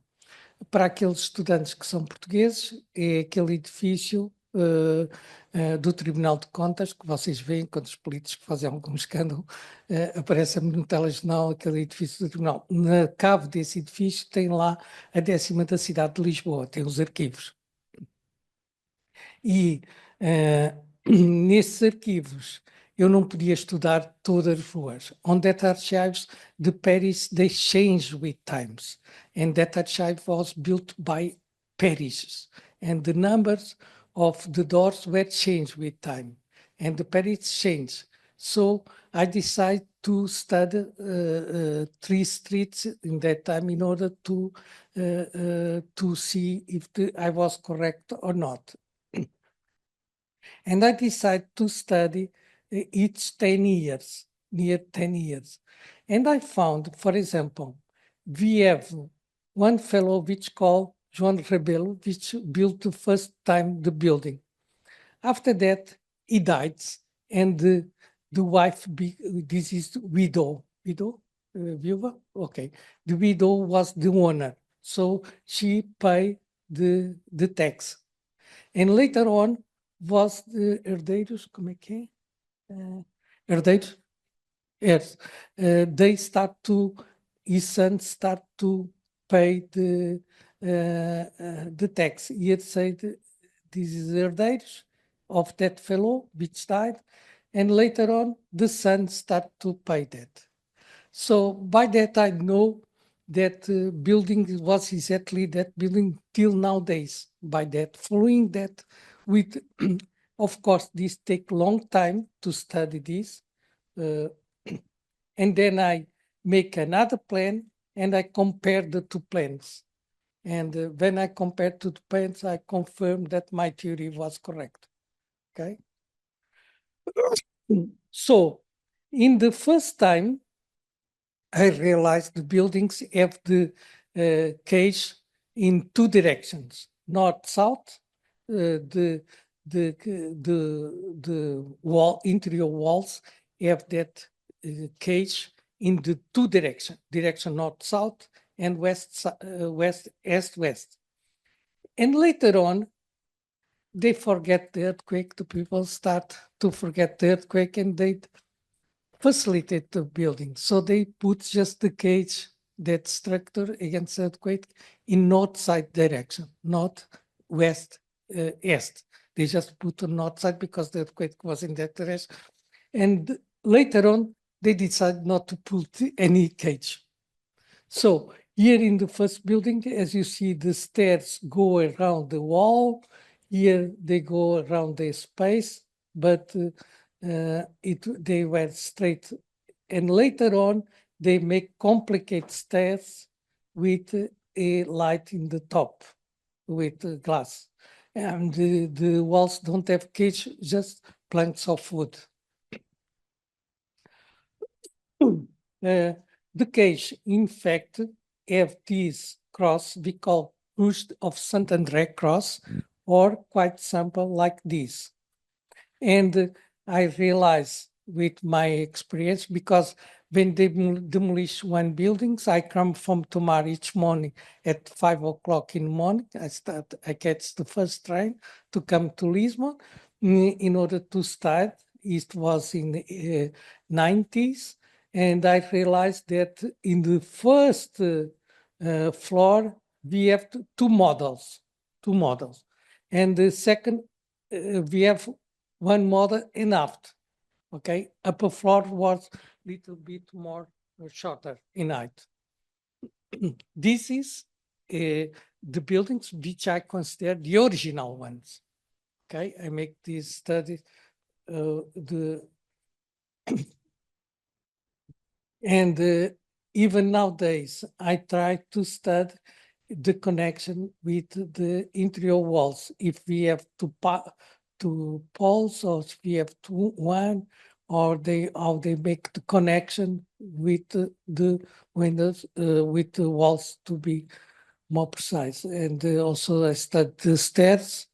Para aqueles estudantes que são portugueses, é aquele edifício do Tribunal de Contas que vocês veem quando os políticos fazem algum escândalo, aparece no telejornal aquele edifício do Tribunal. Na cave desse edifício tem lá a 10ª da cidade de Lisboa, tem os arquivos. E nesses arquivos eu não podia estudar todas as ruas. On that archives, the Paris, they change with times. And that archive was built by parishes. And the numbers of the doors were changed with time. And the Paris changed. So I decided to study 3 streets in that time in order to see if I was correct or not. And I decided to study each 10 years, near 10 years. And I found, for example, we have one fellow which called João Rebelo, which built the first time the building. After that, he died, and the wife, this is widow, viúva? Okay. The widow was the owner, so she paid the tax. And later on, was the herdeiros, como é que é? Herdeiros? Yes. They start to, his sons start to pay the tax. He had said, this is herdeiros of that fellow which died. And later on, the sons start to pay that. So by that, I know that building was exactly that building till nowadays. By that, following that, with, of course, this take long time to study this. And then I make another plan and I compare the two plans. And when I compare two plans, I confirm that my theory was correct. Okay. So in the first time, I realized the buildings have the cage in 2 directions, north-south. The wall, interior walls have that cage in the 2 directions, direction north-south and west-east-west. And later on, they forget the earthquake. The people start to forget the earthquake, and they facilitate the building. So they put just the cage, that structure against earthquake, in north side direction, north, west, east. They just put the north side because the earthquake was in that direction. And later on, they decide not to put any cage. So here in the first building, as you see, the stairs go around the wall. Here they go around the space, but they were straight. And later on, they make complicated stairs with a light in the top with glass. and the walls don't have cage, just planks of wood. The cage, in fact, have this cross we call Cruz of Saint André cross, or quite simple like this. And I realize with my experience, because when they demolish one buildings, I come from Tomar each morning at 5 o'clock in the morning. I catch the first train to come to Lisbon in order to start. It was in the 90s. And I realized that in the first floor, we have two models. And the second, we have one model enough. Okay, upper floor was little bit more shorter in height. This is the buildings which I consider the original ones. Okay, I make this study, and even nowadays I try to study the connection with the interior walls. If we have two poles, or if we have one, or how they make the connection with the windows, with the walls, to be more precise. And also I studied the stairs,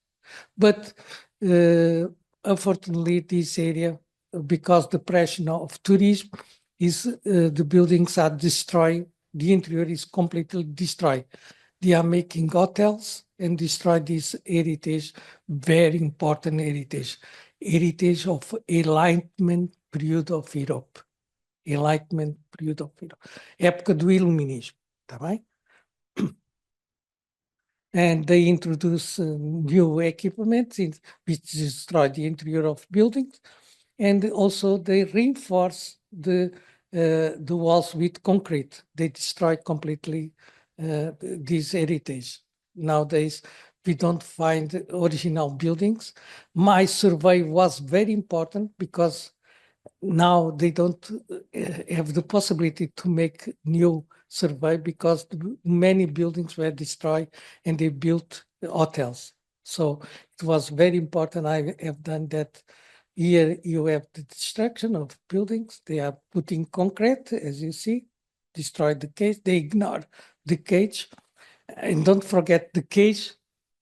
but unfortunately this area, because the pressure of tourism is the buildings are destroyed, the interior is completely destroyed. They are making hotels and destroy this heritage, very important heritage of Enlightenment period of Europe. Enlightenment period of Europe. Época do Iluminismo, tá bem? And they introduce new equipment which destroy the interior of buildings, and also they reinforce the walls with concrete. They destroy completely this heritage. Nowadays, we don't find original buildings. My survey was very important because now they don't have the possibility to make new survey because many buildings were destroyed and they built hotels. So it was very important. I have done that. Here you have the destruction of buildings. They are putting concrete, as you see, destroy the cage. They ignore the cage. And don't forget, the cage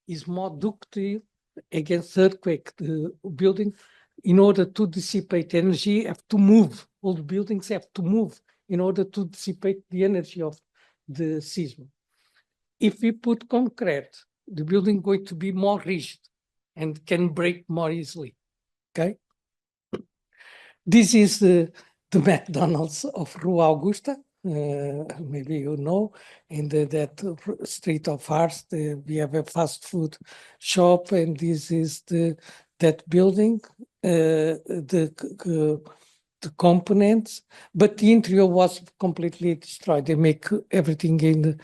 is more ductile against earthquake. The building, in order to dissipate energy, have to move. All the buildings have to move in order to dissipate the energy of the seism. If we put concrete, the building going to be more rigid and can break more easily. Okay. This is the McDonald's of Rua Augusta. Maybe you know, in that street of Ars, we have a fast food shop, and this is that building, the components, but the interior was completely destroyed. They make everything in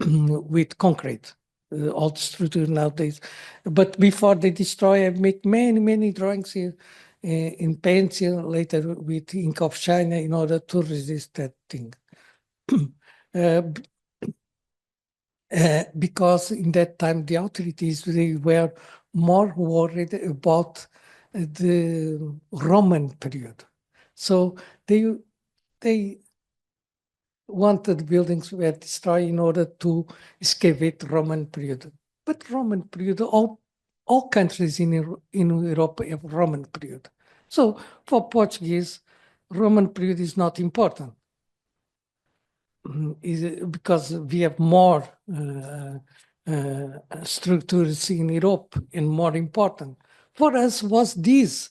with concrete, all the structure nowadays. But before they destroy, I make many drawings here in pencil, later with ink of China, in order to resist that thing. Because in that time, the authorities, they were more worried about the Roman period. So they wanted buildings were destroyed in order to excavate Roman period. But Roman period, all countries in Europe have Roman period. So for Portuguese, Roman period is not important. Because we have more structures in Europe and more important. For us was this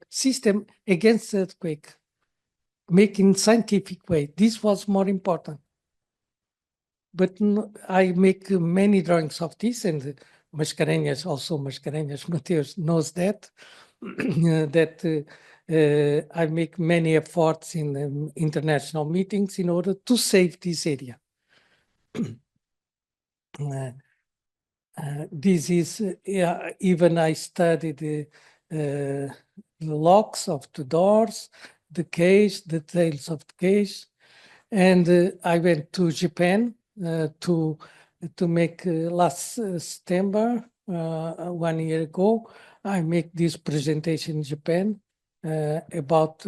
system against earthquake, making scientific way. This was more important. But I make many drawings of this, and Mascarenhas, Mateus knows that, that I make many efforts in international meetings in order to save this area. This is, even I studied the locks of the doors, the cage, the tails of the cage. And I went to Japan to to make last September, 1 year ago, I make this presentation in Japan about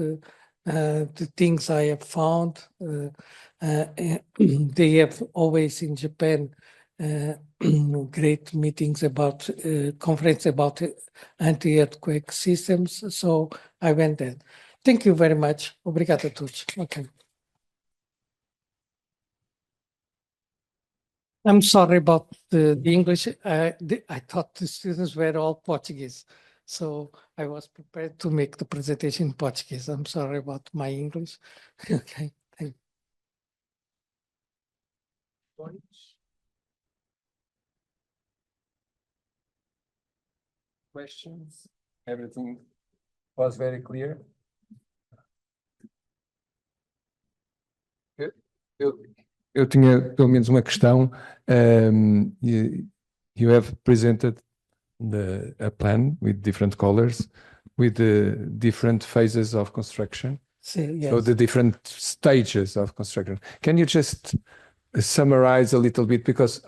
the things I have found. They have always in Japan great meetings about conference about anti-earthquake systems. So I went there. Thank you very much. Obrigado a todos. Okay. I'm sorry about the English. I thought the students were all Portuguese. So I was prepared to make the presentation in Portuguese. I'm sorry about my English. Okay, thank you. Questions? Everything was very clear? Eu tinha pelo menos uma questão. You have presented a plan with different colors, with the different phases of construction. Yes. So the different stages of construction. Can you just summarize a little bit, because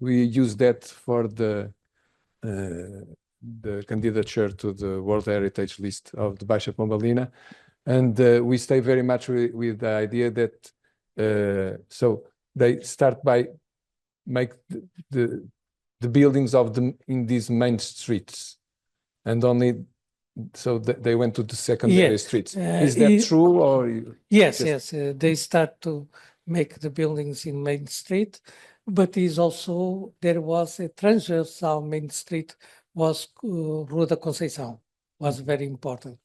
we use that for the candidature to the World Heritage List of the Baixa Pombalina, and we stay very much with the idea that so they start by make the buildings in these main streets, and only so they went to the secondary streets. Is that true, or yes, they start to make the buildings in Main Street, but is also there was a transversal Main Street was Rua da Conceição was very important.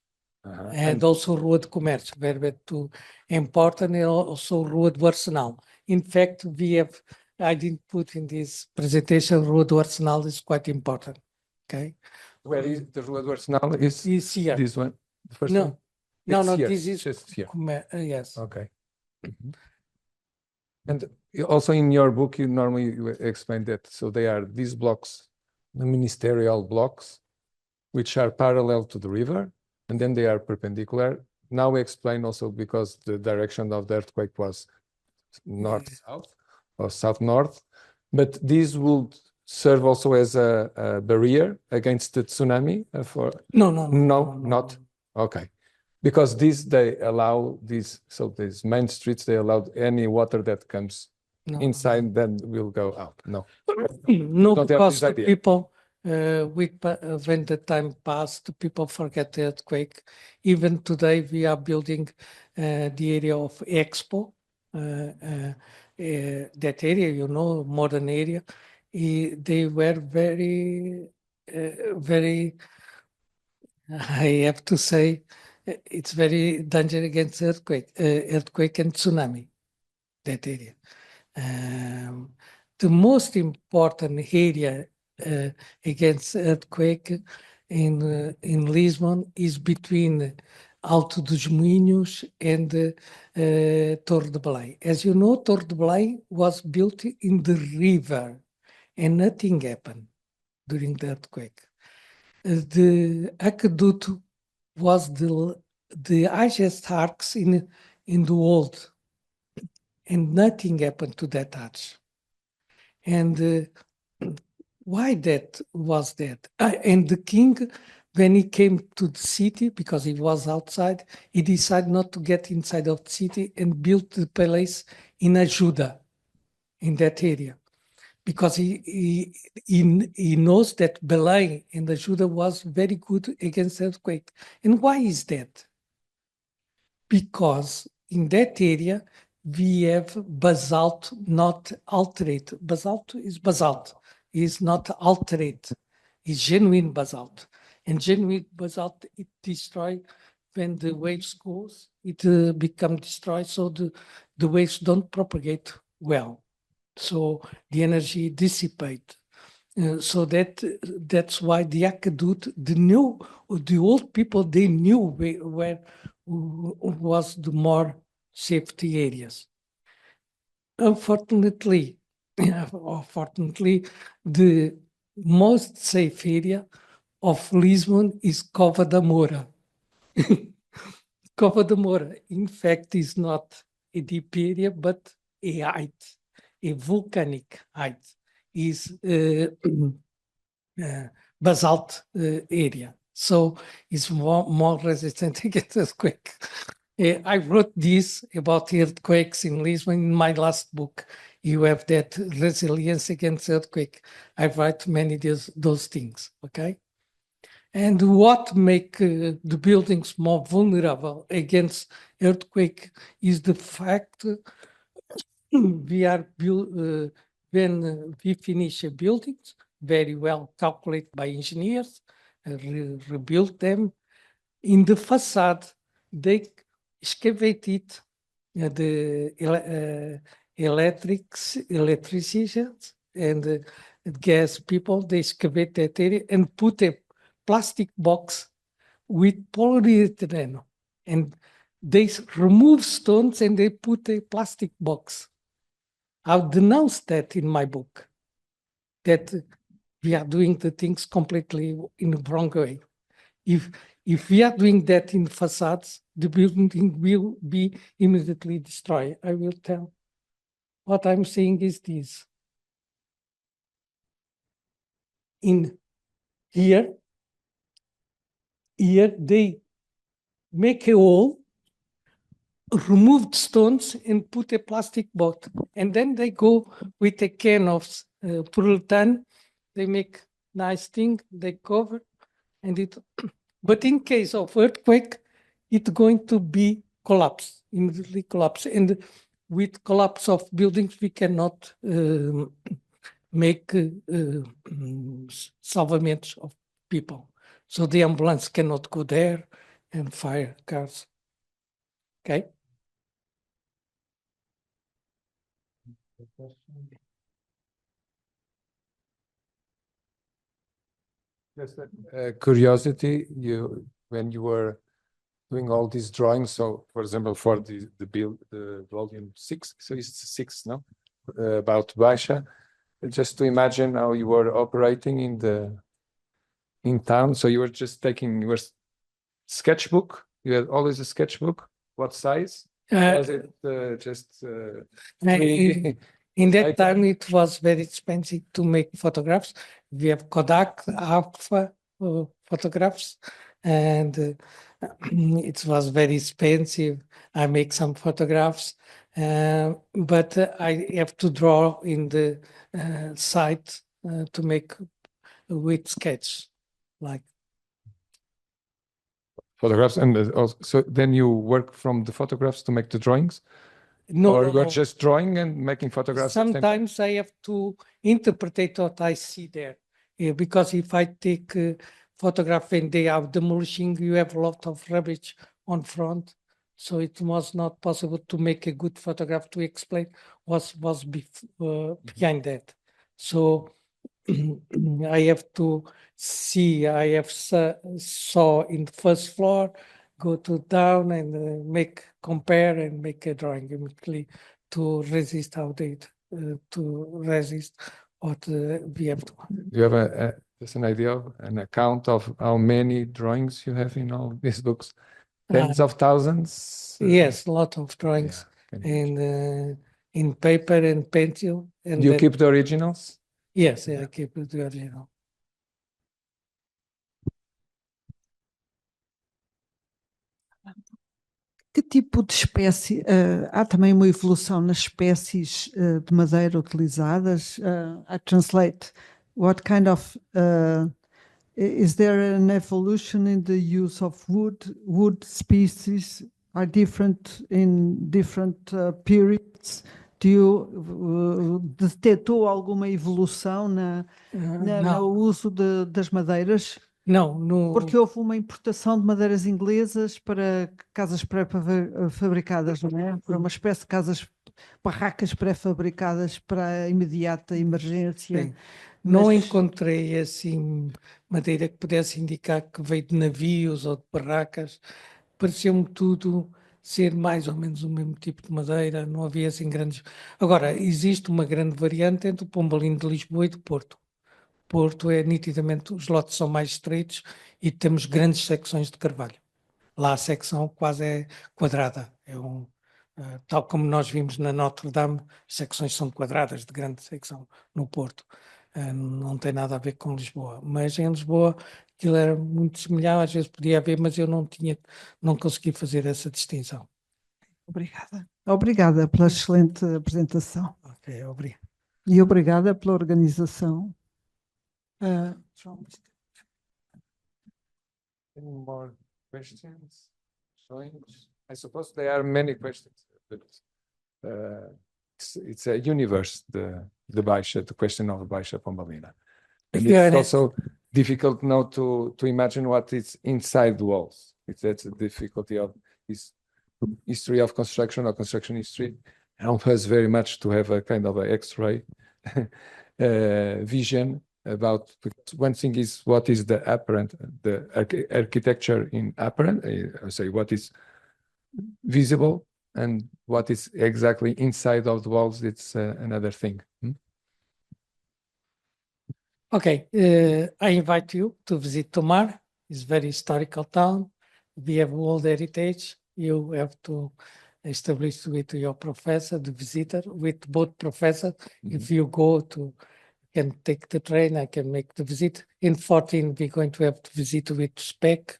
And also Rua de Comércio, very too important, and also Rua do Arsenal. In fact, I didn't put in this presentation, Rua do Arsenal is quite important. Okay. Where is the Rua do Arsenal? Is here. This one? The first no, one? No, here. This is just here. Yes. Okay. And also in your book, you normally explain that. So they are these blocks, the ministerial blocks, which are parallel to the river, and then they are perpendicular. Now we explain also because the direction of the earthquake was north-south or south-north, but these would serve also as a barrier against the tsunami? Not? Okay. Because they allow these main streets, they allow any water that comes inside, then will go out. No, because the people, when the time passed, people forget the earthquake. Even today, we are building the area of Expo, that area, modern area. They were very, I have to say, it's very dangerous against earthquake and tsunami, that area. The most important area against earthquake in Lisbon is between Alto dos Moinhos and Torre de Belém. As you know, Torre de Belém was built in the river and nothing happened during the earthquake. The aqueduct was the highest arcs in the world, and nothing happened to that arch. And why that was that? And the king, when he came to the city, because he was outside, he decided not to get inside of the city and built the palace in Ajuda, in that area. Because he knows that Belém and Ajuda was very good against earthquake. And why is that? Because in that area, we have basalt not altered. Basalt, is not altered. It's genuine basalt. And genuine basalt, it destroys when the waves goes, it becomes destroyed, so the waves don't propagate well. So the energy dissipate. So that's why the aqueduct, the old people, they knew where was the more safety areas. Unfortunately, the most safe area of Lisbon is Cova da Moura. Cova da Moura, in fact, is not a deep area, but a height. a volcanic height, is basalt area. So it's more resistant against earthquake. I wrote this about earthquakes in Lisbon in my last book. You have that resilience against earthquake. I write many those things, okay? And what make the buildings more vulnerable against earthquake is the fact we are when we finish a building, very well calculated by engineers, rebuild them. In the facade, they excavated the electricians and gas people. They excavate that area and put a plastic box with polyethylene, and they remove stones and they put a plastic box. I'll denounce that in my book, that we are doing the things completely in the wrong way. If we are doing that in facades, the building will be immediately destroyed. I will tell. What I'm saying is this. In here they make a hole, remove the stones and put a plastic box. And then they go with a can of polyurethane. They make nice thing, they cover, and it. But in case of earthquake, it's going to be collapsed, immediately collapse. And with collapse of buildings, we cannot make salvaments of people. So the ambulance cannot go there and fire cars. Okay? Just a curiosity, when you were doing all these drawings, so for example, for the volume 6, so it's 6, no? About Baixa, just to imagine how you were operating in town. So you were just taking your sketchbook. You had always a sketchbook. What size? Was it just in that time, it was very expensive to make photographs. We have Kodak Alpha photographs, and it was very expensive. I make some photographs, but I have to draw in the site to make with sketch, like photographs, and so then you work from the photographs to make the drawings? no, or no, you're no. just drawing and making photographs? Sometimes I have to interpret what I see there, because if I take a photograph and they are demolishing, you have a lot of rubbish on front. So it was not possible to make a good photograph to explain what was behind that. So I have to see, I have saw in the first floor, go to down and compare and make a drawing immediately to resist to resist what we have to. You have just an idea of an account of how many drawings you have in all these books? Tens of thousands? Yes, a lot of drawings, and in paper and pencil. And do you keep the originals? Yes, I keep the original. Que tipo de espécie? Há também uma evolução nas espécies de madeira utilizadas? I translate. What kind of is there an evolution in the use of wood? Wood species are different in different periods. Detectou alguma evolução no uso das madeiras? Não, porque houve uma importação de madeiras inglesas para casas pré-fabricadas, não é? Para uma espécie de barracas pré-fabricadas para a imediata emergência. Sim. Não encontrei assim madeira que pudesse indicar que veio de navios ou de barracas. Pareceu-me tudo ser mais ou menos o mesmo tipo de madeira, não havia assim grandes. Agora, existe uma grande variante entre o Pombalino de Lisboa e do Porto. Porto é nitidamente, os lotes são mais estreitos e temos grandes secções de carvalho. Lá a secção quase é quadrada, tal como nós vimos na Notre Dame, as secções são quadradas, de grande secção, no Porto. Não tem nada a ver com Lisboa. Mas em Lisboa aquilo era muito semelhante, às vezes podia haver, mas eu não consegui fazer essa distinção. Obrigada. Obrigada pela excelente apresentação. Ok, obrigado. E obrigada pela organização. João. Any more questions? I suppose there are many questions, but it's a universe, the Baixa, the question of Baixa Pombalina. And Yeah, it's and also difficult now to imagine what is inside the walls. That's the difficulty of this history of construction or construction history. Help us very much to have a kind of a X-ray vision about. One thing is what is the apparent, the architecture in apparent, say what is visible, and what is exactly inside of the walls. It's another thing. Okay, I invite you to visit Tomar. It's a very historical town. We have world heritage. You have to establish with your professor, the visitor, with both professors. If you go to, can take the train, I can make the visit. In 14, we're going to have to visit with SPEC.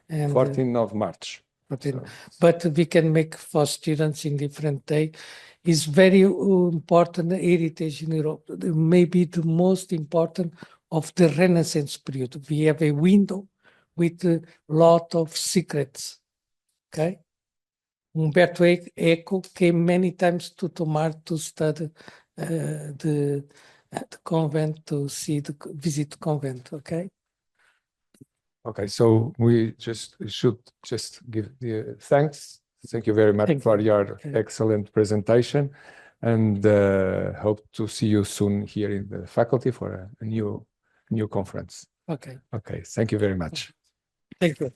And 14th of March. 14. But we can make for students in different day. It's very important heritage in Europe, maybe the most important of the Renaissance period. We have a window with a lot of secrets. Okay. Umberto Eco came many times to Tomar to study the convent, to see visit the convent. Okay. Okay, so we should give the thanks. Thank you very much Thank for you. your Okay. excellent presentation, and hope to see you soon here in the faculty for a new conference. Okay. Okay, thank you very much. Thank you.